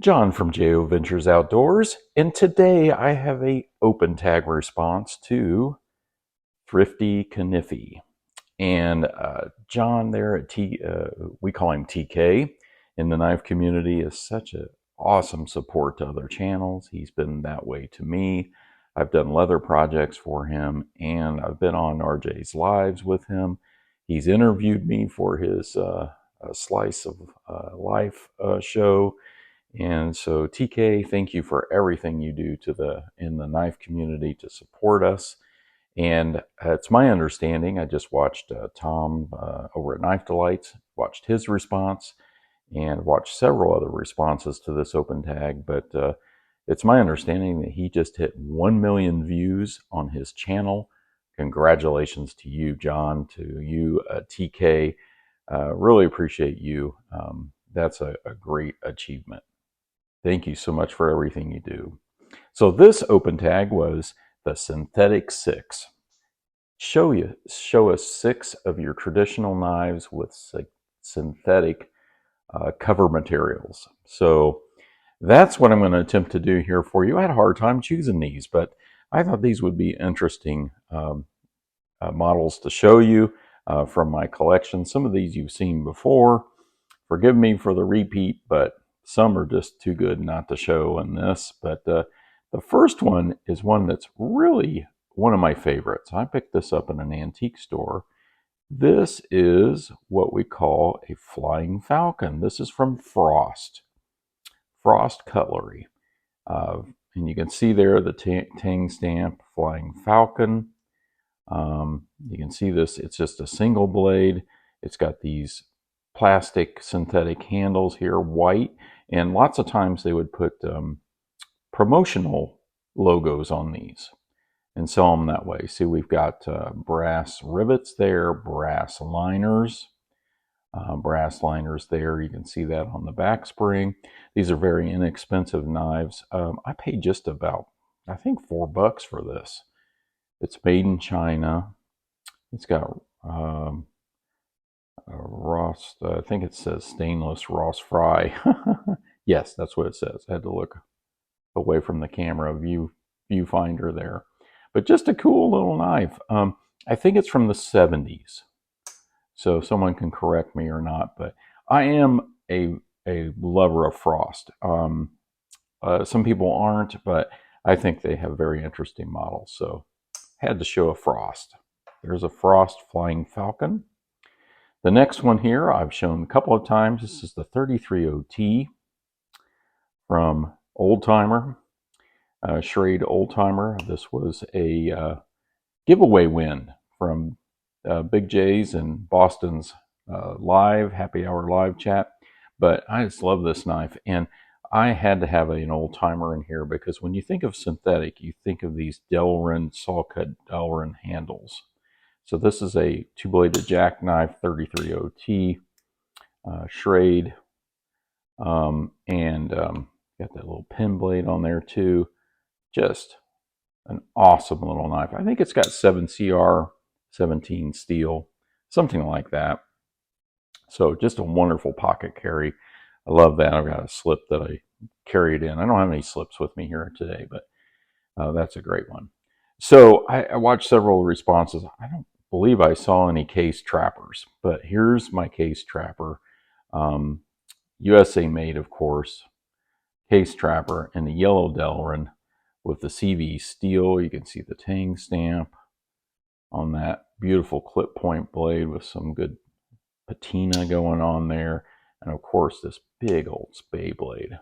John from JO Ventures Outdoors, and today I have a OpenTag response to Thrifty Kniffy. And John there at we call him TK in the knife community, is such an awesome support to other channels. He's been that way to me. I've done leather projects for him, and I've been on RJ's lives with him. He's interviewed me for his Slice of Life show. And so, TK, thank you for everything you do in the knife community to support us. And it's my understanding, I just watched Tom over at Knife Delights, watched his response, and watched several other responses to this OpenTag. But it's my understanding that he just hit 1 million views on his channel. Congratulations to you, John, to you, TK. Really appreciate you. That's a great achievement. Thank you so much for everything you do. So this OpenTag was the Synthetic 6. Show us 6 of your traditional knives with synthetic cover materials. So that's what I'm going to attempt to do here for you. I had a hard time choosing these, but I thought these would be interesting models to show you from my collection. Some of these you've seen before. Forgive me for the repeat, but some are just too good not to show in this. But the first one is one that's really one of my favorites. I picked this up in an antique store. This is what we call a Flying Falcon. This is from Frost Cutlery. And you can see there the Tang stamp, Flying Falcon. You can see this, it's just a single blade. It's got these plastic synthetic handles here, white, and lots of times they would put promotional logos on these and sell them that way. See, we've got brass rivets there, brass liners there. You can see that on the back spring. These are very inexpensive knives. I paid just about, I think, $4 for this. It's made in China. It's got Ross, I think it says stainless Ross Fry. Yes, that's what it says. I had to look away from the camera viewfinder there. But just a cool little knife. I think it's from the 70s. So someone can correct me or not, but I am a lover of Frost. Some people aren't, but I think they have very interesting models. So had to show a Frost. There's a Frost Flying Falcon. The next one here I've shown a couple of times. This is the 330T from Oldtimer, Schrade Oldtimer. This was a giveaway win from Big J's and Boston's happy hour live chat. But I just love this knife, and I had to have an Oldtimer in here because when you think of synthetic, you think of these Delrin, saw-cut Delrin handles. So this is a two-bladed jackknife, 330T, Schrade, and got that little pin blade on there too. Just an awesome little knife. I think it's got 7CR, 17 steel, something like that. So just a wonderful pocket carry. I love that. I've got a slip that I carried in. I don't have any slips with me here today, but that's a great one. So I watched several responses. I don't believe I saw any case trappers, but here's my case trapper. USA made, of course, case trapper in the yellow Delrin with the CV steel. You can see the Tang stamp on that beautiful clip point blade with some good patina going on there. And of course, this big old spay blade.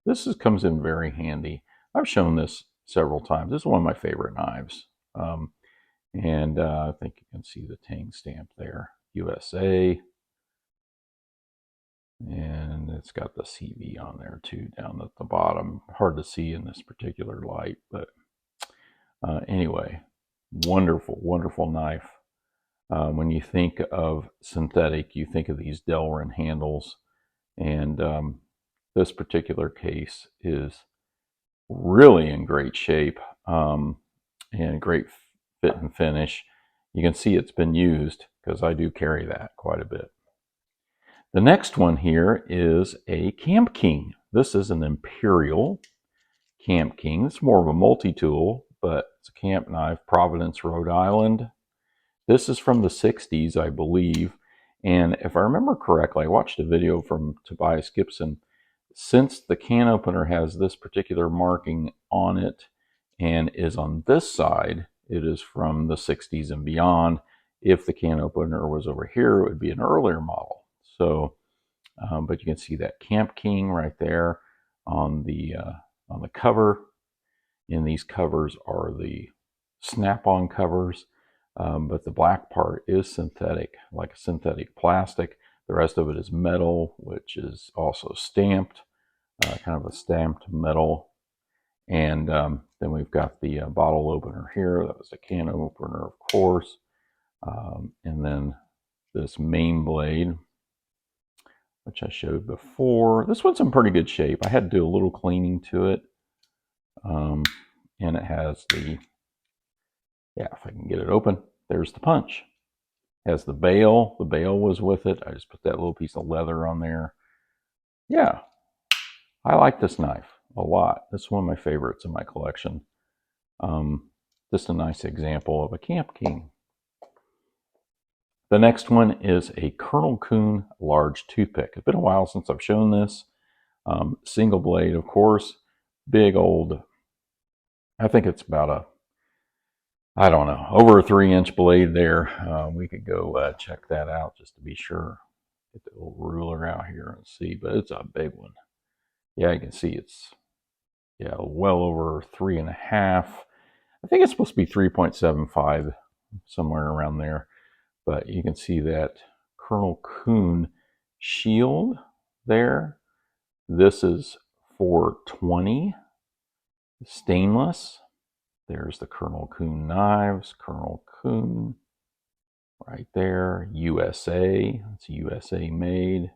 This comes in very handy. I've shown this several times. This is one of my favorite knives. And I think you can see the Tang stamp there, USA. And it's got the CV on there too, down at the bottom. Hard to see in this particular light, but anyway, wonderful, wonderful knife. When you think of synthetic, you think of these Delrin handles, and this particular case is really in great shape and great fit and finish. You can see it's been used because I do carry that quite a bit. The next one here is a Camp King. This is an Imperial Camp King. It's more of a multi-tool, but it's a camp knife, Providence, Rhode Island. This is from the 60s, I believe. And if I remember correctly, I watched a video from Tobias Gibson. Since the can opener has this particular marking on it and is on this side, it is from the 60s and beyond. If the can opener was over here, it would be an earlier model. So, but you can see that Camp King right there on the cover. And these covers are the snap-on covers, but the black part is synthetic, like a synthetic plastic. The rest of it is metal, which is also stamped, kind of a stamped metal. And then we've got the bottle opener here. That was a can opener, of course. And then this main blade, which I showed before. This one's in pretty good shape. I had to do a little cleaning to it. And it has the, yeah, if I can get it open, there's the punch. It has the bail. The bail was with it. I just put that little piece of leather on there. Yeah, I like this knife a lot. This is one of my favorites in my collection. Just a nice example of a Camp King. The next one is a Colonel Coon large toothpick. It's been a while since I've shown this. Single blade, of course, big old, I think it's about a, I don't know, over a 3-inch blade there. We could go check that out just to be sure. Get the little ruler out here and see, but it's a big one. Yeah, you can see it's, yeah, well over 3.5. I think it's supposed to be 3.75, somewhere around there. But you can see that Colonel Coon shield there. This is 420 stainless. There's the Colonel Coon knives, Colonel Coon right there, USA. It's USA made.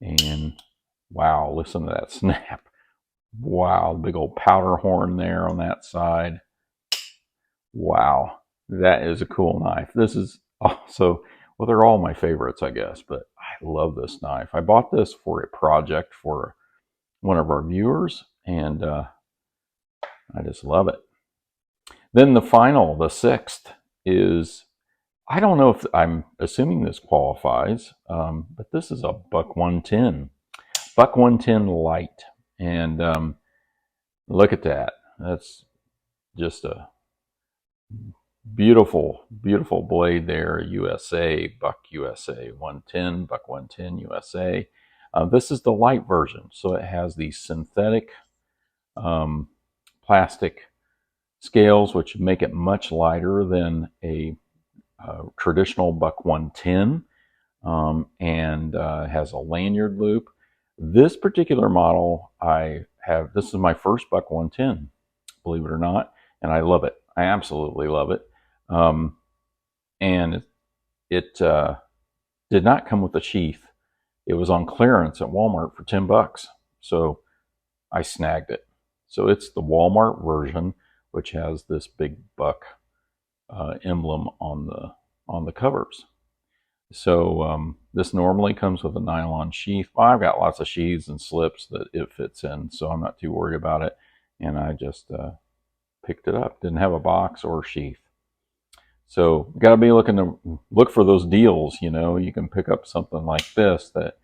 And wow, listen to that snap. Wow, big old powder horn there on that side. Wow, that is a cool knife. This is also, well, they're all my favorites, I guess, but I love this knife. I bought this for a project for one of our viewers, and I just love it. Then the final, the sixth, is, I don't know if, I'm assuming this qualifies, but this is a Buck 110. Buck 110 Light. And look at that. That's just a beautiful, beautiful blade there. USA, Buck USA 110, Buck 110 USA. This is the light version. So it has these synthetic plastic scales, which make it much lighter than a traditional Buck 110, and has a lanyard loop. This particular model, I have, this is my first Buck 110, believe it or not, and I love it. I absolutely love it. And it did not come with a sheath. It was on clearance at Walmart for $10. So I snagged it. So it's the Walmart version, which has this big buck emblem on the covers. So this normally comes with a nylon sheath. Well, I've got lots of sheaths and slips that it fits in, so I'm not too worried about it. And I just picked it up. Didn't have a box or sheath. So got to be looking to look for those deals. You know, you can pick up something like this that,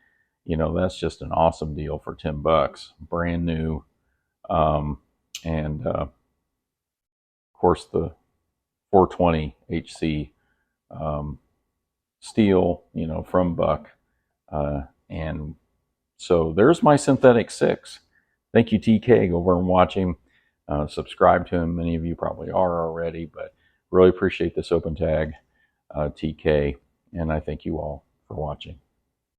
you know, that's just an awesome deal for $10, brand new. And of course the 420 HC steel, you know, from Buck. And so there's my synthetic 6. Thank you, TK. Go over and watch him. Subscribe to him. Many of you probably are already, but really appreciate this OpenTag, TK. And I thank you all for watching.